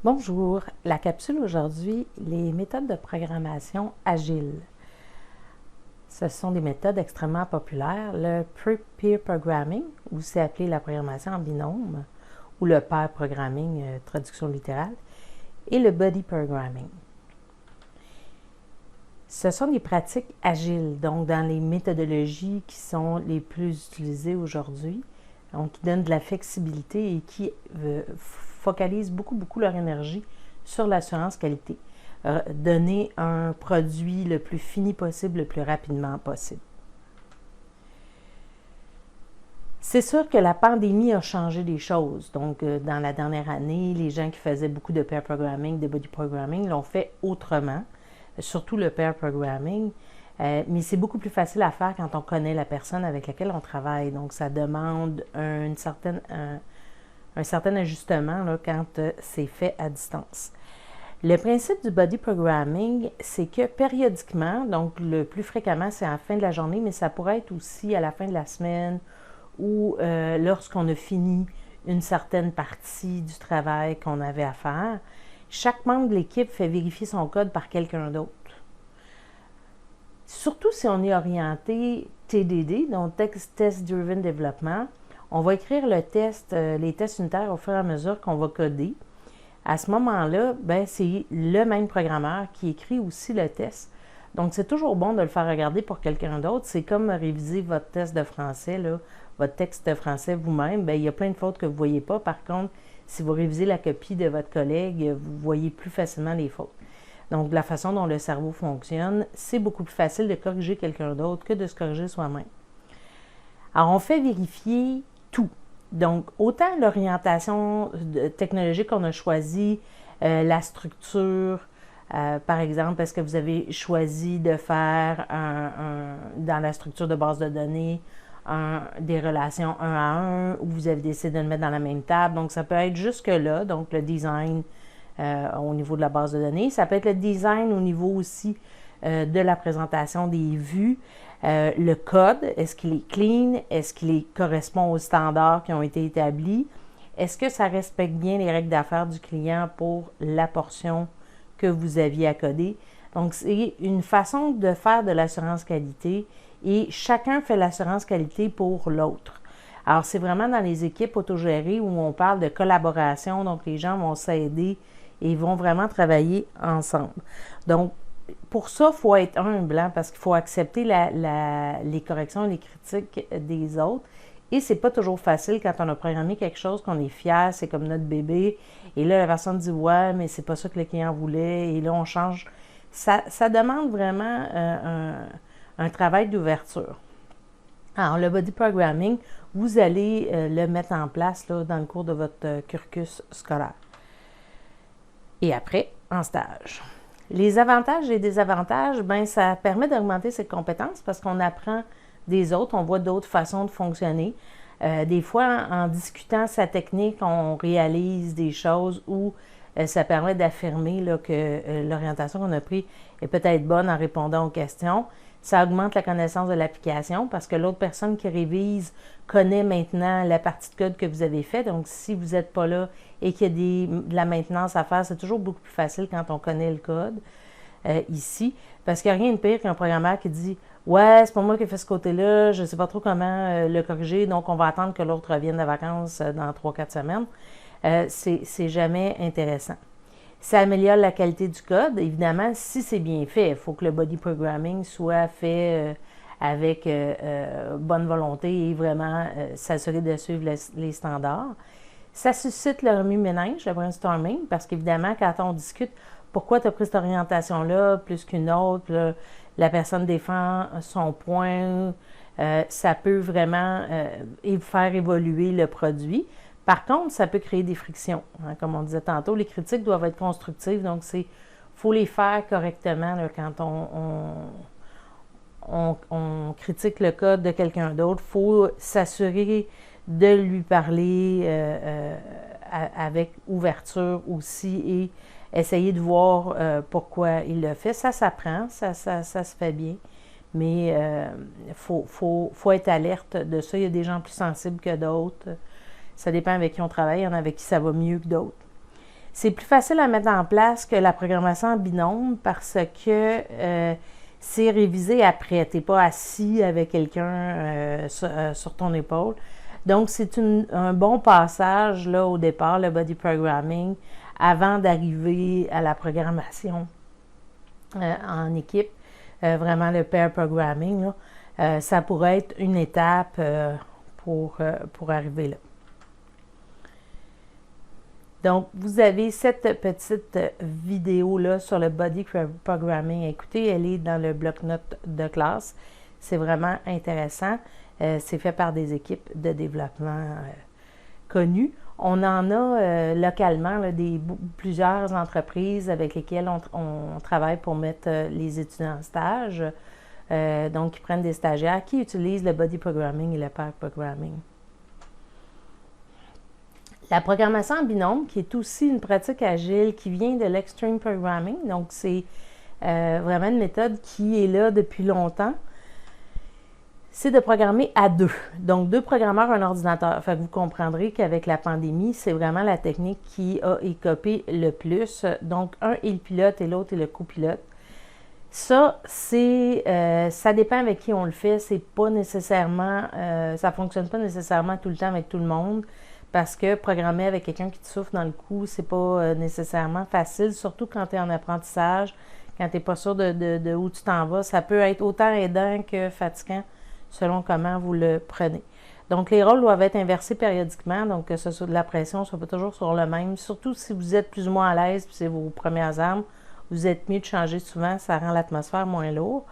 Bonjour, la capsule aujourd'hui, les méthodes de programmation agiles. Ce sont des méthodes extrêmement populaires, le Peer Programming, ou c'est appelé la programmation en binôme, ou le Pair Programming, traduction littérale, et le Buddy Programming. Ce sont des pratiques agiles, donc dans les méthodologies qui sont les plus utilisées aujourd'hui, donc qui donnent de la flexibilité et qui focalisent beaucoup leur énergie sur l'assurance qualité. Donner un produit le plus fini possible, le plus rapidement possible. C'est sûr que la pandémie a changé des choses. Donc, dans la dernière année, les gens qui faisaient beaucoup de pair programming, de body programming, l'ont fait autrement, surtout le pair programming. Mais c'est beaucoup plus facile à faire quand on connaît la personne avec laquelle on travaille. Donc, ça demande un certain ajustement là, quand c'est fait à distance. Le principe du body programming, c'est que périodiquement, donc le plus fréquemment, c'est à la fin de la journée, mais ça pourrait être aussi à la fin de la semaine ou lorsqu'on a fini une certaine partie du travail qu'on avait à faire. Chaque membre de l'équipe fait vérifier son code par quelqu'un d'autre. Surtout si on est orienté TDD, donc Test Driven Development, on va écrire les tests unitaires au fur et à mesure qu'on va coder. À ce moment-là, c'est le même programmeur qui écrit aussi le test. Donc, c'est toujours bon de le faire regarder pour quelqu'un d'autre. C'est comme réviser votre test de français, là, votre texte de français vous-même. Il y a plein de fautes que vous ne voyez pas. Par contre, si vous révisez la copie de votre collègue, vous voyez plus facilement les fautes. Donc, la façon dont le cerveau fonctionne, c'est beaucoup plus facile de corriger quelqu'un d'autre que de se corriger soi-même. Alors, on fait vérifier tout. Donc, autant l'orientation technologique qu'on a choisie, la structure, par exemple, est-ce que vous avez choisi de faire dans la structure de base de données des relations un à un, ou vous avez décidé de le mettre dans la même table. Donc, ça peut être jusque-là, donc le design au niveau de la base de données. Ça peut être le design au niveau aussi de la présentation des vues. Le code, est-ce qu'il est clean? Est-ce qu'il correspond aux standards qui ont été établis? Est-ce que ça respecte bien les règles d'affaires du client pour la portion que vous aviez à coder? Donc, c'est une façon de faire de l'assurance qualité et chacun fait l'assurance qualité pour l'autre. Alors, c'est vraiment dans les équipes autogérées où on parle de collaboration, donc les gens vont s'aider et vont vraiment travailler ensemble. Donc, pour ça, il faut être humble, parce qu'il faut accepter les corrections et les critiques des autres. Et c'est pas toujours facile quand on a programmé quelque chose qu'on est fier, c'est comme notre bébé. Et là, la personne dit « Ouais, mais c'est pas ça que le client voulait. » Et là, on change. Ça demande vraiment un travail d'ouverture. Alors, le body programming, vous allez le mettre en place là, dans le cours de votre cursus scolaire. Et après, en stage. Les avantages et désavantages, ça permet d'augmenter ses compétences parce qu'on apprend des autres, on voit d'autres façons de fonctionner. Des fois, en discutant sa technique, on réalise des choses où ça permet d'affirmer là, que l'orientation qu'on a prise est peut-être bonne en répondant aux questions. Ça augmente la connaissance de l'application parce que l'autre personne qui révise connaît maintenant la partie de code que vous avez faite. Donc, si vous n'êtes pas là et qu'il y a de la maintenance à faire, c'est toujours beaucoup plus facile quand on connaît le code ici. Parce qu'il n'y a rien de pire qu'un programmeur qui dit « Ouais, c'est pas moi qui ai fait ce côté-là, je ne sais pas trop comment le corriger, donc on va attendre que l'autre revienne de vacances dans 3-4 semaines. » C'est jamais intéressant. Ça améliore la qualité du code. Évidemment, si c'est bien fait, il faut que le body programming soit fait avec bonne volonté et vraiment s'assurer de suivre les standards. Ça suscite le remue-ménage, le brainstorming, parce qu'évidemment, quand on discute pourquoi tu as pris cette orientation-là plus qu'une autre, là, la personne défend son point, ça peut vraiment faire évoluer le produit. Par contre, ça peut créer des frictions. Comme on disait tantôt, les critiques doivent être constructives, donc il faut les faire correctement là, quand on critique le code de quelqu'un d'autre. Il faut s'assurer de lui parler avec ouverture aussi et essayer de voir pourquoi il le fait. Ça s'apprend, ça se fait bien, mais il faut être alerte de ça. Il y a des gens plus sensibles que d'autres. Ça dépend avec qui on travaille. Il y en a avec qui ça va mieux que d'autres. C'est plus facile à mettre en place que la programmation en binôme parce que c'est révisé après. Tu n'es pas assis avec quelqu'un sur ton épaule. Donc, c'est un bon passage là, au départ, le body programming, avant d'arriver à la programmation en équipe. Vraiment, le pair programming, là, ça pourrait être une étape pour arriver là. Donc, vous avez cette petite vidéo-là sur le body programming. Écoutez, elle est dans le bloc-notes de classe. C'est vraiment intéressant. C'est fait par des équipes de développement connues. On en a localement là, plusieurs entreprises avec lesquelles on travaille pour mettre les étudiants en stage. Donc, ils prennent des stagiaires qui utilisent le body programming et le pair programming. La programmation en binôme, qui est aussi une pratique agile qui vient de l'extreme programming, donc c'est vraiment une méthode qui est là depuis longtemps, c'est de programmer à deux. Donc, deux programmeurs, un ordinateur. Fait que vous comprendrez qu'avec la pandémie, c'est vraiment la technique qui a écopé le plus. Donc, un est le pilote et l'autre est le copilote. Ça, ça dépend avec qui on le fait. C'est pas nécessairement, ça fonctionne pas nécessairement tout le temps avec tout le monde. Parce que programmer avec quelqu'un qui te souffle dans le cou, c'est pas nécessairement facile, surtout quand tu es en apprentissage, quand tu n'es pas sûr de où tu t'en vas. Ça peut être autant aidant que fatigant selon comment vous le prenez. Donc, les rôles doivent être inversés périodiquement, donc que ce soit de la pression, soit pas toujours sur le même. Surtout si vous êtes plus ou moins à l'aise, puis c'est vos premières armes, vous êtes mieux de changer souvent, ça rend l'atmosphère moins lourde.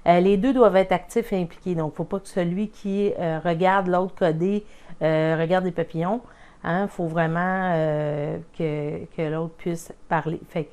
Les deux doivent être actifs et impliqués. Donc, il ne faut pas que celui qui regarde l'autre coder regarde des papillons. Il faut vraiment que l'autre puisse parler. Fait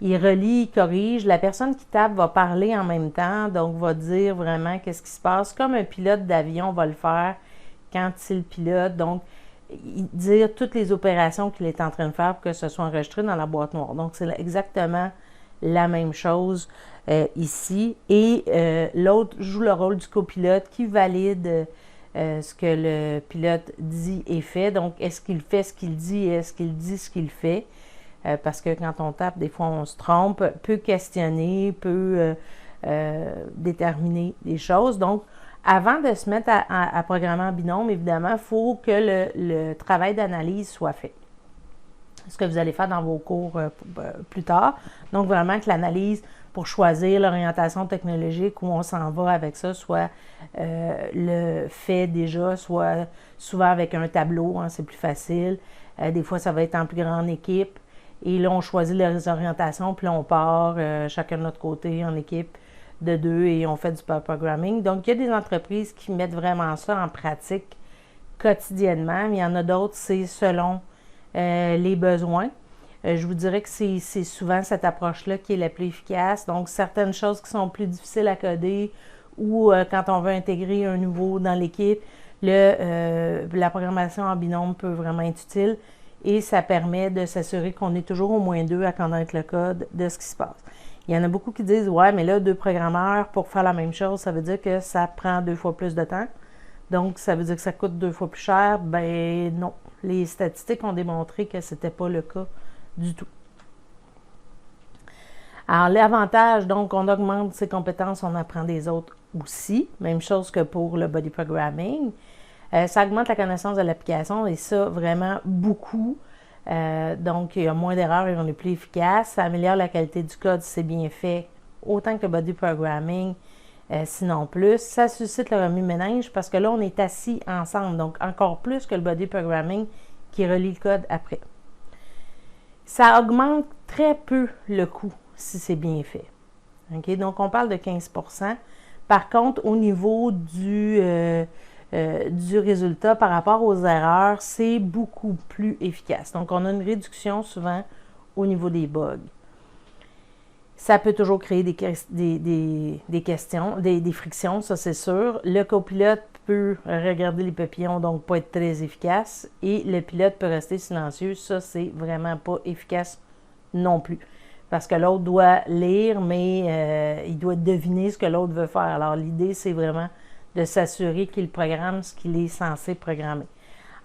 il relie, il corrige. La personne qui tape va parler en même temps, donc va dire vraiment qu'est-ce qui se passe, comme un pilote d'avion va le faire quand il pilote. Donc, dire toutes les opérations qu'il est en train de faire pour que ce soit enregistré dans la boîte noire. Donc, c'est exactement la même chose ici. Et l'autre joue le rôle du copilote qui valide ce que le pilote dit et fait. Donc, est-ce qu'il fait ce qu'il dit et est-ce qu'il dit ce qu'il fait? Parce que quand on tape, des fois, on se trompe, peut questionner, peut déterminer des choses. Donc, avant de se mettre à programmer en binôme, évidemment, il faut que le travail d'analyse soit fait. Ce que vous allez faire dans vos cours plus tard. Donc, vraiment que l'analyse pour choisir l'orientation technologique où on s'en va avec ça, soit le fait déjà, soit souvent avec un tableau, hein, c'est plus facile. Des fois, ça va être en plus grande équipe. Et là, on choisit les orientations, puis là, on part chacun de notre côté en équipe de deux et on fait du pair programming. Donc, il y a des entreprises qui mettent vraiment ça en pratique quotidiennement, mais il y en a d'autres, c'est selon les besoins. Je vous dirais que c'est souvent cette approche-là qui est la plus efficace. Donc, certaines choses qui sont plus difficiles à coder ou quand on veut intégrer un nouveau dans l'équipe, la programmation en binôme peut vraiment être utile et ça permet de s'assurer qu'on est toujours au moins deux à connaître le code de ce qui se passe. Il y en a beaucoup qui disent « Ouais, mais là, deux programmeurs pour faire la même chose, ça veut dire que ça prend 2 fois plus de temps. Donc, ça veut dire que ça coûte 2 fois plus cher. » Ben non. Les statistiques ont démontré que ce n'était pas le cas du tout. Alors, l'avantage, donc, on augmente ses compétences, on apprend des autres aussi. Même chose que pour le body programming. Ça augmente la connaissance de l'application et ça, vraiment beaucoup. Donc, il y a moins d'erreurs et on est plus efficace. Ça améliore la qualité du code si c'est bien fait, autant que le body programming, sinon plus. Ça suscite le remue-ménage parce que là, on est assis ensemble. Donc, encore plus que le body programming qui relie le code après. Ça augmente très peu le coût si c'est bien fait. Okay? Donc, on parle de 15%. Par contre, au niveau du résultat par rapport aux erreurs, c'est beaucoup plus efficace. Donc, on a une réduction souvent au niveau des bugs. Ça peut toujours créer des questions, des frictions, ça c'est sûr. Le copilote peut regarder les papillons, donc pas être très efficace. Et le pilote peut rester silencieux, ça c'est vraiment pas efficace non plus. Parce que l'autre doit lire, mais il doit deviner ce que l'autre veut faire. Alors l'idée, c'est vraiment de s'assurer qu'il programme ce qu'il est censé programmer.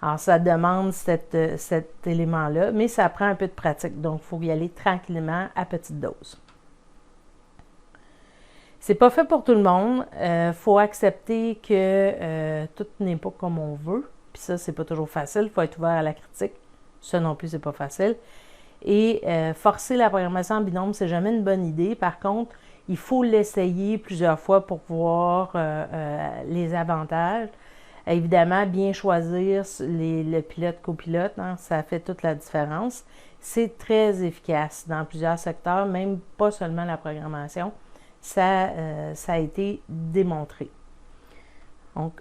Alors, ça demande cet élément-là, mais ça prend un peu de pratique. Donc, il faut y aller tranquillement à petite dose. C'est pas fait pour tout le monde. Faut accepter que tout n'est pas comme on veut. Puis ça, c'est pas toujours facile. Il faut être ouvert à la critique. Ça non plus, c'est pas facile. Et forcer la programmation en binôme, c'est jamais une bonne idée. Par contre, il faut l'essayer plusieurs fois pour voir les avantages. Évidemment, bien choisir le pilote-copilote, hein, ça fait toute la différence. C'est très efficace dans plusieurs secteurs, même pas seulement la programmation. Ça a été démontré. Donc,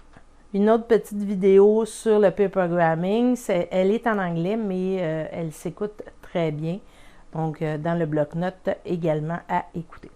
une autre petite vidéo sur le peer programming, elle est en anglais, mais elle s'écoute très bien. Donc, dans le bloc-notes également à écouter.